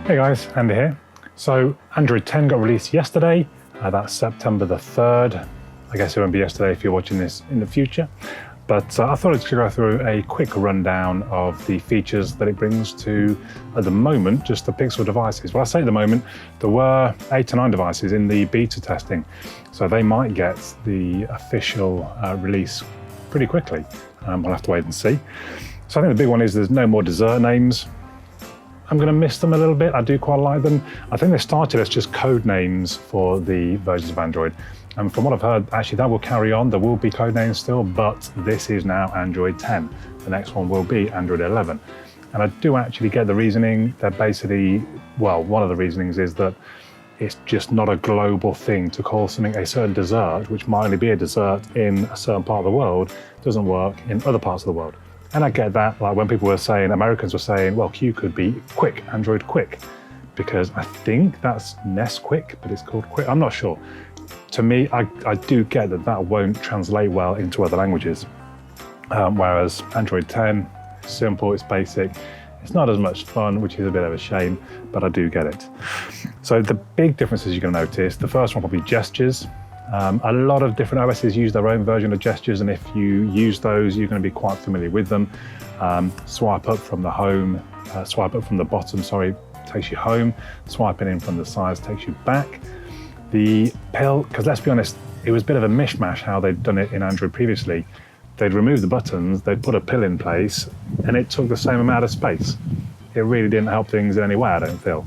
Hey guys, Andy here. So Android 10 got released yesterday. That's September the 3rd. I guess it won't be yesterday if you're watching this in the future. But I thought I'd go through a quick rundown of the features that it brings to, at the moment, just the Pixel devices. Well, I say at the moment, there were 8 or 9 devices in the beta testing. So they might get the official release pretty quickly. We'll have to wait and see. So I think the big one is there's no more dessert names. I'm going to miss them a little bit. I do quite like them. I think they started as just code names for the versions of Android. And from what I've heard, actually that will carry on. There will be code names still, but this is now Android 10. The next one will be Android 11. And I do actually get the reasoning. They're basically, well, one of the reasonings is that it's just not a global thing to call something a certain dessert, which might only be a dessert in a certain part of the world, doesn't work in other parts of the world. And I get that, like when people were saying, Americans were saying, well, Q could be Quick, Android Quick, because I think that's Nesquik, but it's called Quick. I'm not sure. To me, I do get that that won't translate well into other languages. Whereas Android 10, it's simple, it's basic. It's not as much fun, which is a bit of a shame, but I do get it. So the big differences you're going to notice, the first one will be gestures. A lot of different OSs use their own version of gestures, and if you use those, you're going to be quite familiar with them. Swipe up from the home, swipe up from the bottom, sorry, takes you home. Swiping in from the sides takes you back. The pill, because let's be honest, it was a bit of a mishmash how they'd done it in Android previously. They'd removed the buttons, they'd put a pill in place, and it took the same amount of space. It really didn't help things in any way, I don't feel.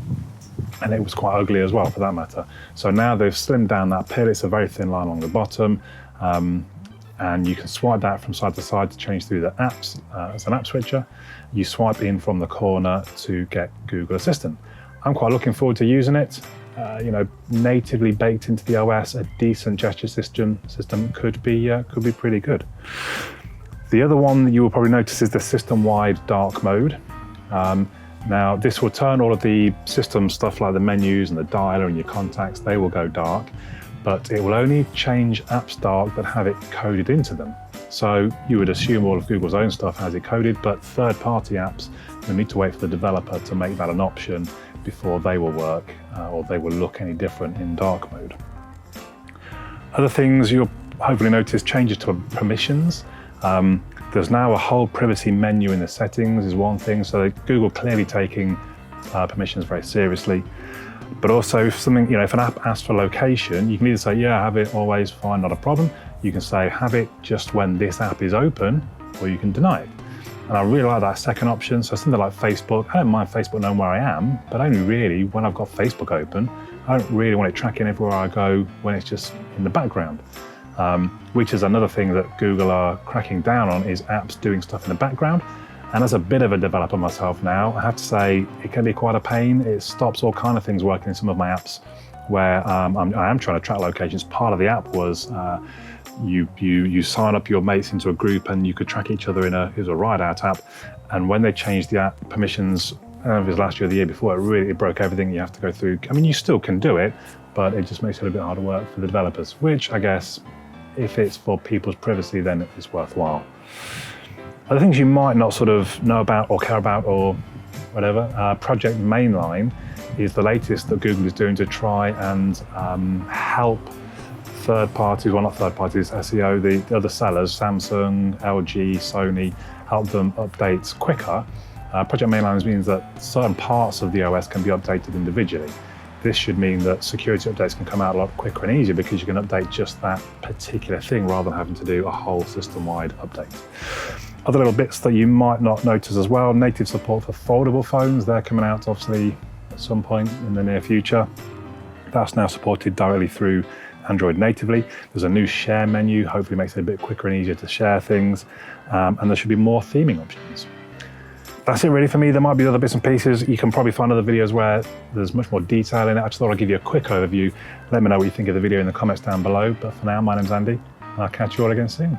And it was quite ugly as well, for that matter. So now they've slimmed down that pill. It's a very thin line along the bottom, and you can swipe that from side to side to change through the apps as an app switcher. You swipe in from the corner to get Google Assistant. I'm quite looking forward to using it. You know, natively baked into the OS, a decent gesture system could be pretty good. The other one that you will probably notice is the system-wide dark mode. Now, this will turn all of the system stuff like the menus and the dialer and your contacts, they will go dark, but it will only change apps dark that have it coded into them. So you would assume all of Google's own stuff has it coded, but third-party apps, you'll need to wait for the developer to make that an option before they will work or they will look any different in dark mode. Other things you'll hopefully notice changes to permissions. There's now a whole privacy menu in the settings is one thing, so Google clearly taking permissions very seriously. But also if something, you know, if an app asks for location, you can either say, yeah, have it always, fine, not a problem. You can say, have it just when this app is open, or you can deny it. And I really like that second option. So something like Facebook, I don't mind Facebook knowing where I am, but only really when I've got Facebook open. I don't really want it tracking everywhere I go when it's just in the background. Which is another thing that Google are cracking down on, is apps doing stuff in the background. And as a bit of a developer myself now, I have to say it can be quite a pain. It stops all kind of things working in some of my apps where I am trying to track locations. Part of the app was you sign up your mates into a group and you could track each other it was a ride out app. And when they changed the app permissions, I don't know if it was last year or the year before, it broke everything. You have to go through. I mean, you still can do it, but it just makes it a bit harder work for the developers, which I guess if it's for people's privacy, then it's worthwhile. Other things you might not sort of know about or care about or whatever, Project Mainline is the latest that Google is doing to try and help third parties, well not third parties, SEO, the other sellers, Samsung, LG, Sony, help them update quicker. Project Mainline means that certain parts of the OS can be updated individually. This should mean that security updates can come out a lot quicker and easier because you can update just that particular thing rather than having to do a whole system-wide update. Other little bits that you might not notice as well, native support for foldable phones. They're coming out obviously at some point in the near future. That's now supported directly through Android natively. There's a new share menu, hopefully makes it a bit quicker and easier to share things. And there should be more theming options. That's it really for me. There might be other bits and pieces. You can probably find other videos where there's much more detail in it. I just thought I'd give you a quick overview. Let me know what you think of the video in the comments down below. But for now, my name's Andy, and I'll catch you all again soon.